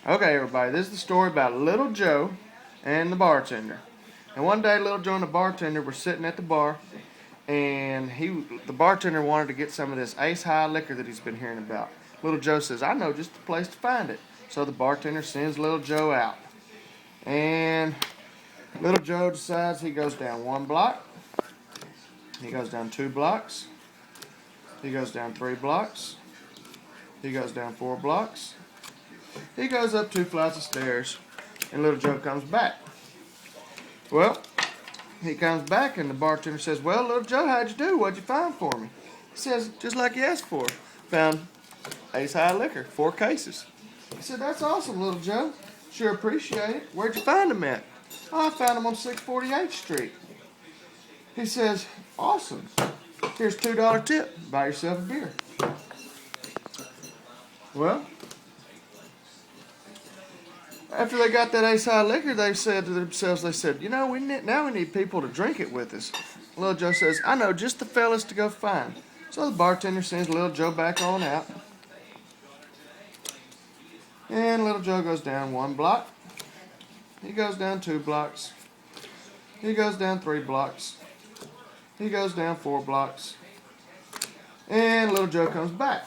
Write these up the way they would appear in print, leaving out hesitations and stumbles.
Okay, everybody, this is the story about Little Joe and the bartender. And one day, Little Joe and the bartender were sitting at the bar, and the bartender wanted to get some of this Ace High liquor that he's been hearing about. Little Joe says, "I know just the place to find it." So the bartender sends Little Joe out, and Little Joe decides he goes down 1 block, he goes down 2 blocks, he goes down 3 blocks, he goes down 4 blocks. He goes up 2 flights of stairs, and Little Joe comes back. Well, he comes back, and the bartender says, "Well, Little Joe, how'd you do? What'd you find for me?" He says, "Just like you asked for. Found Ace High liquor, 4 cases." He said, "That's awesome, Little Joe. Sure appreciate it. Where'd you find them at?" "Oh, I found them on 648th Street." He says, "Awesome. Here's $2 tip. Buy yourself a beer." Well, after they got that Ace High liquor, they said to themselves, now we need people to drink it with us. Little Joe says, "I know just the fellas to go find." So the bartender sends Little Joe back on out. And Little Joe goes down 1 block. He goes down 2 blocks. He goes down 3 blocks. He goes down 4 blocks. And Little Joe comes back.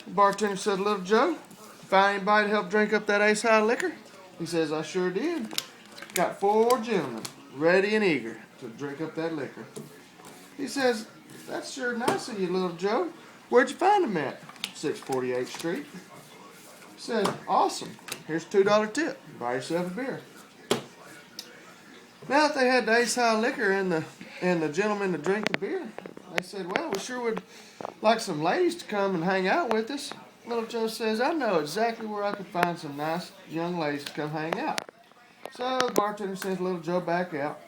The bartender said, "Little Joe, find anybody to help drink up that Ace High liquor?" He says, "I sure did. Got 4 gentlemen ready and eager to drink up that liquor." He says, "That's sure nice of you, Little Joe. Where'd you find them at?" 648th Street. He said, "Awesome. Here's $2 tip. Buy yourself a beer." Now that they had the Ace High liquor and the gentlemen to drink the beer, they said, "Well, we sure would like some ladies to come and hang out with us." Little Joe says, "I know exactly where I could find some nice young ladies to come hang out." So the bartender sends Little Joe back out.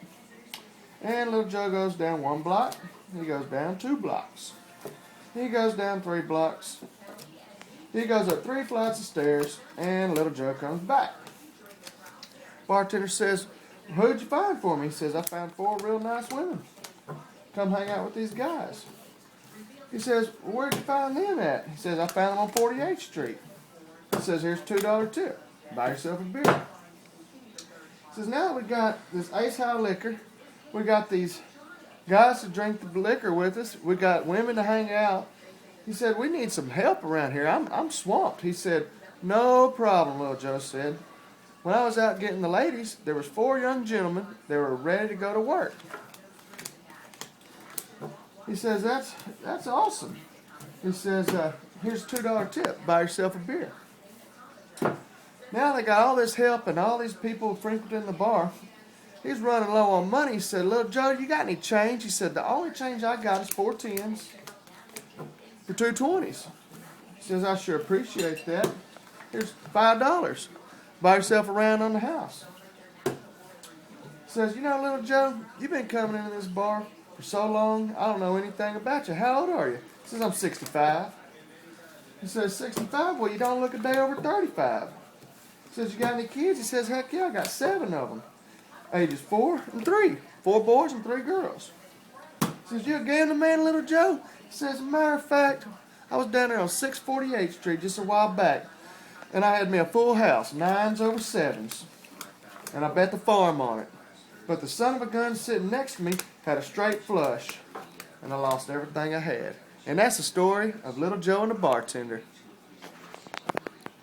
And Little Joe goes down 1 block. He goes down 2 blocks. He goes down 3 blocks. He goes up 3 flights of stairs. And Little Joe comes back. Bartender says, "Who'd you find for me?" He says, "I found 4 real nice women. Come hang out with these guys." He says, "Where'd you find them at?" He says, "I found them on 48th Street. He says, "Here's $2 tip. Buy yourself a beer." He says, "Now we got this Ace High liquor. We got these guys to drink the liquor with us. We got women to hang out." He said, "We need some help around here. I'm swamped." He said, "No problem," Little Joe said. "When I was out getting the ladies, there was 4 young gentlemen that were ready to go to work." He says, that's awesome." He says, "Here's $2 tip. Buy yourself a beer." Now they got all this help and all these people frequenting the bar. He's running low on money. He said, "Little Joe, you got any change?" He said, "The only change I got is 4 10s for 2 20s. He says, "I sure appreciate that. Here's $5. Buy yourself a round on the house." He says, "Little Joe, you've been coming into this bar for so long, I don't know anything about you. How old are you?" He says, "I'm 65. He says, "65? Well, you don't look a day over 35. He says, "You got any kids?" He says, "Heck yeah, I got 7 of them. Ages 4 and 3. 4 boys and 3 girls. He says, "You a gambling man, Little Joe?" He says, "As a matter of fact, I was down there on 648th Street just a while back, and I had me a full house, 9s over 7s, and I bet the farm on it. But the son of a gun sitting next to me had a straight flush, and I lost everything I had." And that's the story of Little Joe and the bartender.